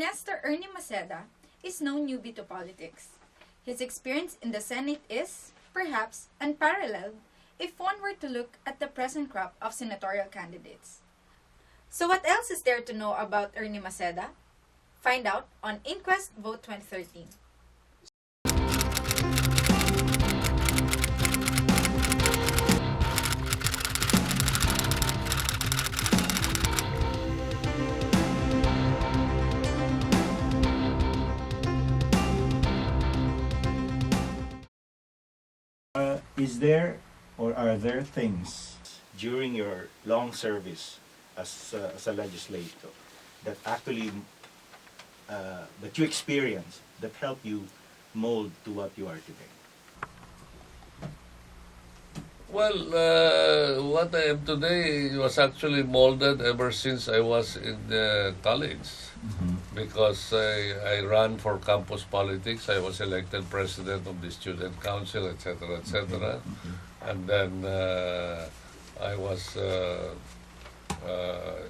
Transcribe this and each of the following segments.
Ernesto Maceda is no newbie to politics. His experience in the Senate is, perhaps, unparalleled if one were to look at the present crop of senatorial candidates. So what else is there to know about Ernie Maceda? Find out on INQuest Vote 2013. Is there or are there things during your long service as a legislator that actually that you experienced that help you mold to what you are today? Well, what I am today was actually molded ever since I was in college. Because I ran for campus politics. I was elected president of the student council, etc., etc. And then I was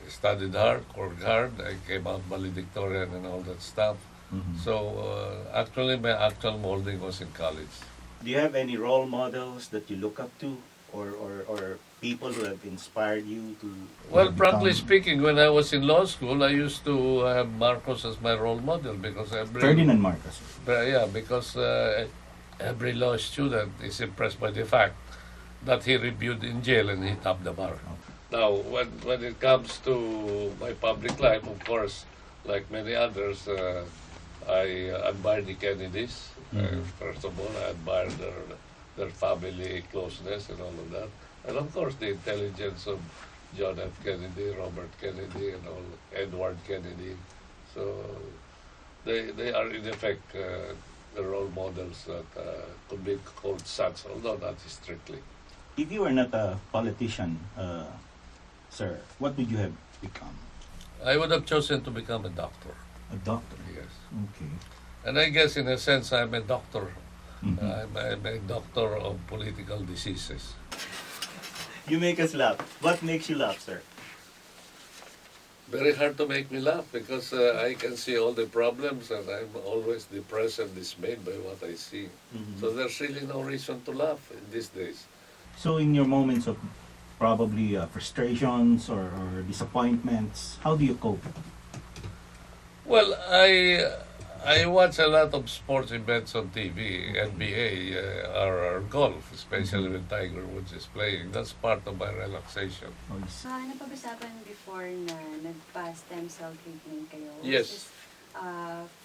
studied hard, worked hard. I came out valedictorian and all that stuff. So actually, my actual molding was in college. Do you have any role models that you look up to, or people who have inspired you to? Well, frankly speaking, when I was in law school, I used to have Marcos as my role model because Ferdinand Marcos. Yeah, because every law student is impressed by the fact that he reviewed in jail and he topped the bar. Now, when it comes to my public life, of course, like many others, I admire the Kennedys. First of all, I admire their family closeness and all of that. And of course, the intelligence of John F. Kennedy, Robert Kennedy, and all, Edward Kennedy. So they are in effect the role models that could be called sons, although not strictly. If you were not a politician, sir, what would you have become? I would have chosen to become a doctor. A doctor? Yes. Okay. And I guess in a sense I'm a doctor. I'm a doctor of political diseases. You make us laugh. What makes you laugh, sir? Very hard to make me laugh because I can see all the problems and I'm always depressed and dismayed by what I see. So there's really no reason to laugh in these days. So in your moments of probably frustrations or disappointments, how do you cope? Well, I watch a lot of sports events on TV, NBA, or golf, especially when Tiger Woods is playing. That's part of my relaxation. Napag-usapan before na nagpa-stem cell treatment kayo. Yes.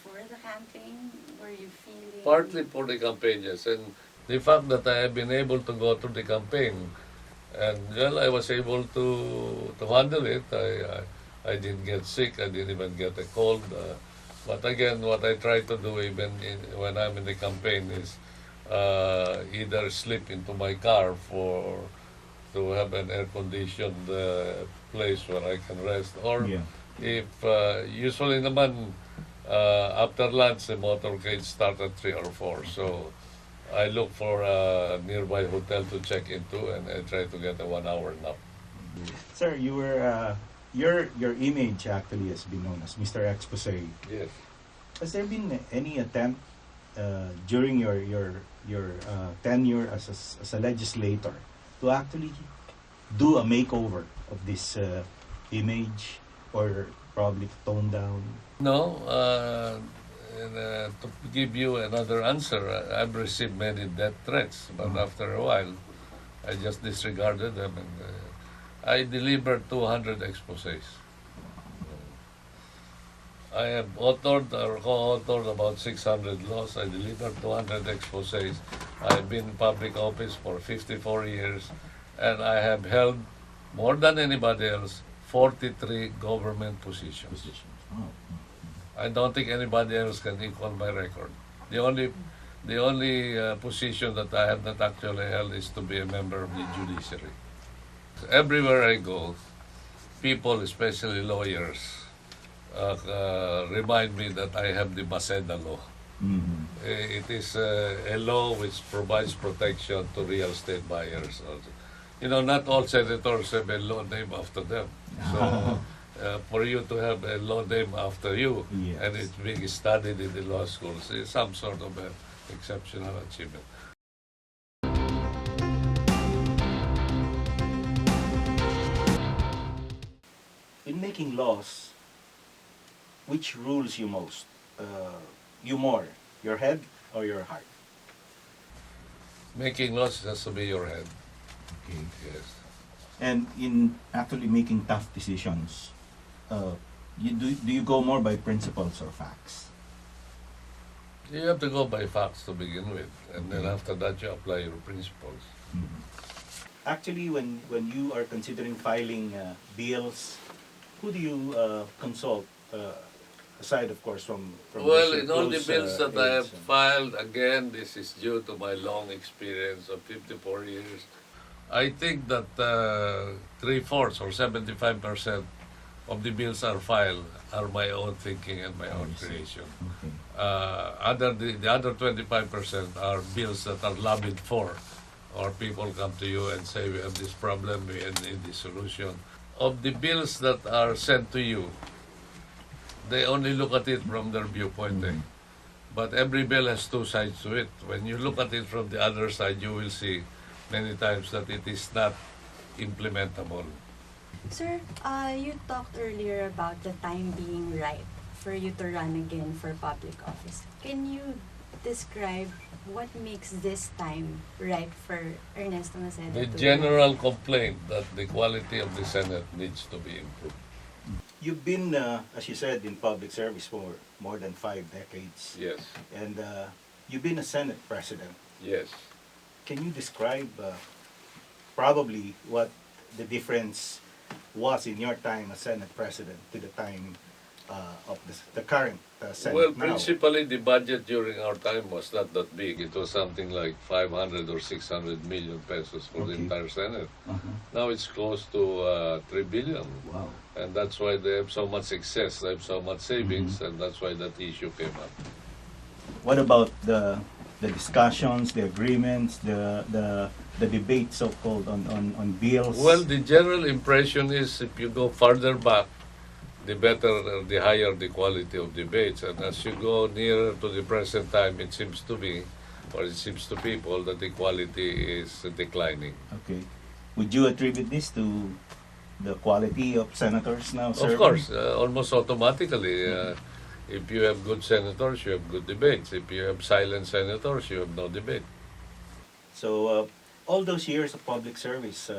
For the campaign, were you feeling... Partly for the campaign, yes. And the fact that I have been able to go through the campaign, and well, I was able to handle it. I didn't get sick. I didn't even get a cold. But again, what I try to do even when I'm in the campaign is either sleep into my car to have an air-conditioned place where I can rest. Or if usually naman after lunch, the motorcade starts at 3 or 4. So I look for a nearby hotel to check into and I try to get a 1-hour nap. Sir, you were... Your image actually has been known as Mr. Expose. Yes. Has there been any attempt during your tenure as a legislator to actually do a makeover of this image, or probably tone down? No. To give you another answer, I've received many death threats, but after a while, I just disregarded them and I delivered 200 exposés. I have authored or co-authored about 600 laws. I delivered 200 exposés. I've been in public office for 54 years, and I have held, more than anybody else, 43 government positions. I don't think anybody else can equal my record. The only position that I have not actually held is to be a member of the judiciary. Everywhere I go, people, especially lawyers, remind me that I have the Maceda law. It is a law which provides protection to real estate buyers. You know, not all senators have a law named after them. So for you to have a law name after you, Yes. and it's being studied in the law schools, is some sort of an exceptional achievement. In making laws, which rules you most? You more, your head or your heart? Making laws has to be your head. Okay. Yes. And in actually making tough decisions, do you go more by principles or facts? You have to go by facts to begin with, and then Okay. after that you apply your principles. Actually, when you are considering filing bills, who do you consult? Aside, of course, from Well, Mr. in all the Cruz, bills that I have aides and- filed, again, this is due to my long experience of 54 years. I think that 3/4 or 75% of the bills are filed are my own thinking and my own I see. creation. Okay. The other 25% are bills that are lobbied for, or people come to you and say, we have this problem, we need this solution. Of the bills that are sent to you, they only look at it from their viewpoint. Mhm. But every bill has two sides to it. When you look at it from the other side, you will see many times that it is not implementable. Sir, you talked earlier about the time being right for you to run again for public office. Can you describe what makes this time right for Ernesto Maceda The to general complaint that the quality of the Senate needs to be improved. You've been, as you said, in public service for more than 5 decades, Yes, and you've been a Senate President. yes. Can you describe probably what the difference was in your time as Senate President to the time of the current Senate Well, now? principally, the budget during our time was not that big. It was something like 500 or 600 million pesos for the Okay. entire Senate. Uh-huh. Now it's close to 3 billion. Wow. And that's why they have so much excess, they have so much savings, and that's why that issue came up. What about the discussions, the agreements, the debate, so-called, on bills? Well, the general impression is if you go farther back, the better, the higher the quality of debates. And as you go nearer to the present time, it seems to be, or it seems to people, that the quality is declining. Okay. Would you attribute this to the quality of senators now serving? Of course, almost automatically. If you have good senators, you have good debates. If you have silent senators, you have no debate. So, all those years of public service,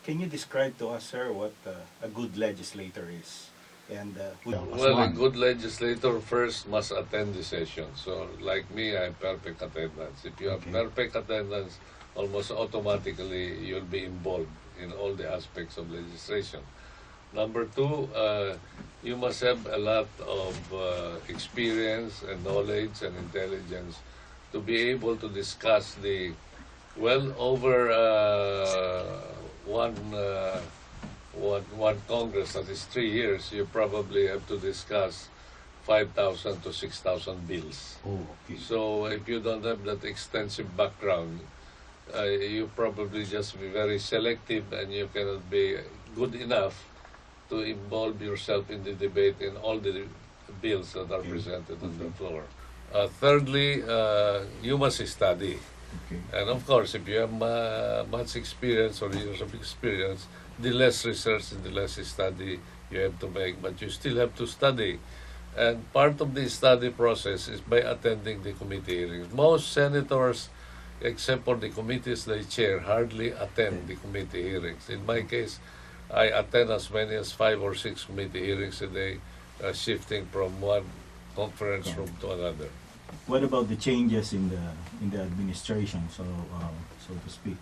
can you describe to us, sir, what a good legislator is? And Well, a good legislator first must attend the session. So, like me, I have perfect attendance. If you have Okay. perfect attendance, almost automatically you'll be involved in all the aspects of legislation. Number two, you must have a lot of experience and knowledge and intelligence to be able to discuss the, well, over one Congress, that is 3 years, you probably have to discuss 5,000 to 6,000 bills. Oh, okay. So if you don't have that extensive background, you probably just be very selective, and you cannot be good enough to involve yourself in the debate in all the bills that are presented on the floor. Thirdly, you must study. Okay. And of course, if you have much experience or years of experience, the less research and the less study you have to make, but you still have to study. And part of the study process is by attending the committee hearings. Most senators, except for the committees they chair, hardly attend the committee hearings. In my case, I attend as many as 5 or 6 committee hearings a day, shifting from one conference room to another. What about the changes in the administration, so to speak?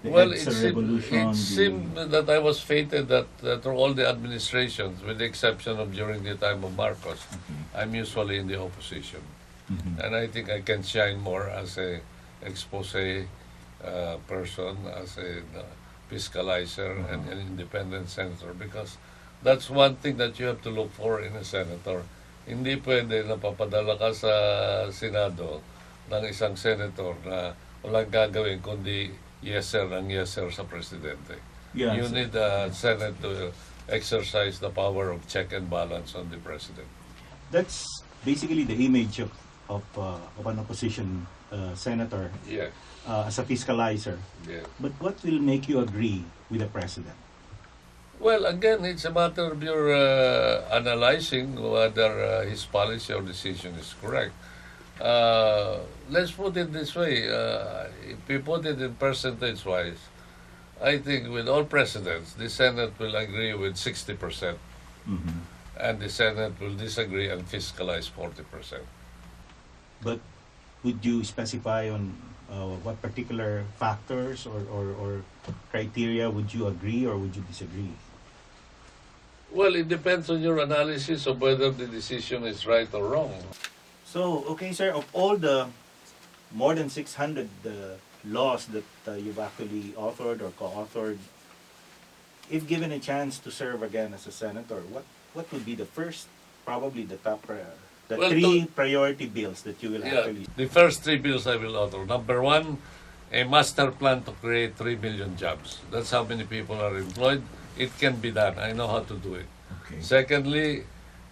The Well, EDSA revolution. it seemed that I was fated that through all the administrations, with the exception of during the time of Marcos, Okay. I'm usually in the opposition. Mhm. And I think I can shine more as a expose person, as a fiscalizer, and an independent senator, because that's one thing that you have to look for in a senator. Hindi pwede na papadala ka sa Senado ng isang senator na walang gagawin kundi yes sir ng yes sir sa presidente. Yeah, You so- need a Senate exercise the power of check and balance on the president. That's basically the image of an opposition senator Yeah, as a fiscalizer. yeah. But what will make you agree with the president? Well, again, it's a matter of your analyzing whether his policy or decision is correct. Let's put it this way. If we put it in percentage-wise, I think with all presidents, the Senate will agree with 60%, Mm-hmm. and the Senate will disagree and fiscalize 40%. But would you specify on what particular factors or criteria would you agree or would you disagree? Well, it depends on your analysis of whether the decision is right or wrong. So, okay, sir, of all the more than 600 laws that you've actually authored or co-authored, if given a chance to serve again as a senator, what would be the first, probably the top, the Well, three priority bills that you will Yeah, actually... the first three bills I will author. Number one, a master plan to create 3 million jobs. That's how many people are employed. It can be done. I know how to do it. Okay. Secondly,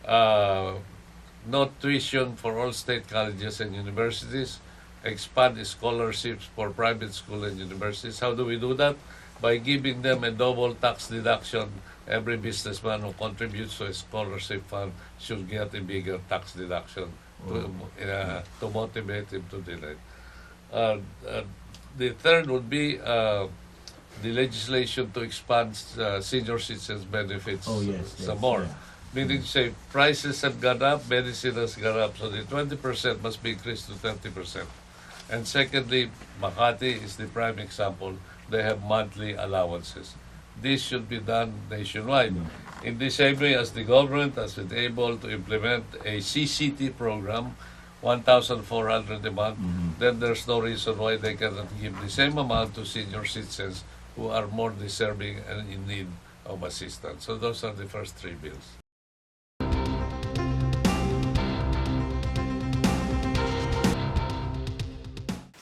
no tuition for all state colleges and universities. Expand scholarships for private school and universities. How do we do that? By giving them a double tax deduction. Every businessman who contributes to a scholarship fund should get a bigger tax deduction to motivate him to do it. The third would be the legislation to expand senior citizens benefits Oh, yes, some yes, more. yeah. Meaning to say prices have gone up, medicine has gone up, so the 20% must be increased to 30%. And secondly, Makati is the prime example. They have monthly allowances. This should be done nationwide. In the same way as the government has been able to implement a CCT program, 1,400 a month, then there's no reason why they cannot give the same amount to senior citizens who are more deserving and in need of assistance. So those are the first three bills.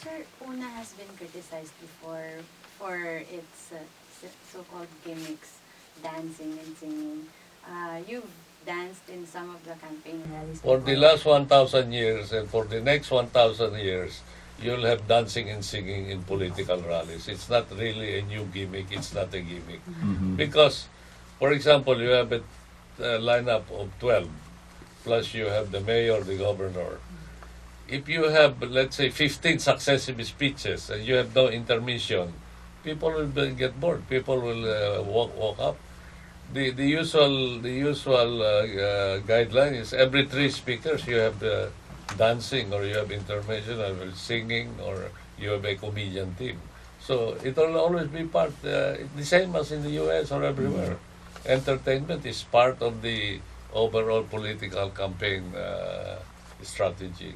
Sir, Una has been criticized before for its so-called gimmicks, dancing and singing. You've danced in some of the campaign rallies. For the before. last 1,000 years and for the next 1,000 years, you'll have dancing and singing in political rallies. It's not really a new gimmick. It's not a gimmick. Mhm. Because, for example, you have a lineup of 12, plus you have the mayor, the governor. If you have, let's say, 15 successive speeches and you have no intermission, people will get bored. People will walk up. The usual guideline is every 3 speakers you have the dancing or you have intermission or singing or you have a comedian team. So it will always be part, the same as in the US or everywhere. Entertainment is part of the overall political campaign strategy.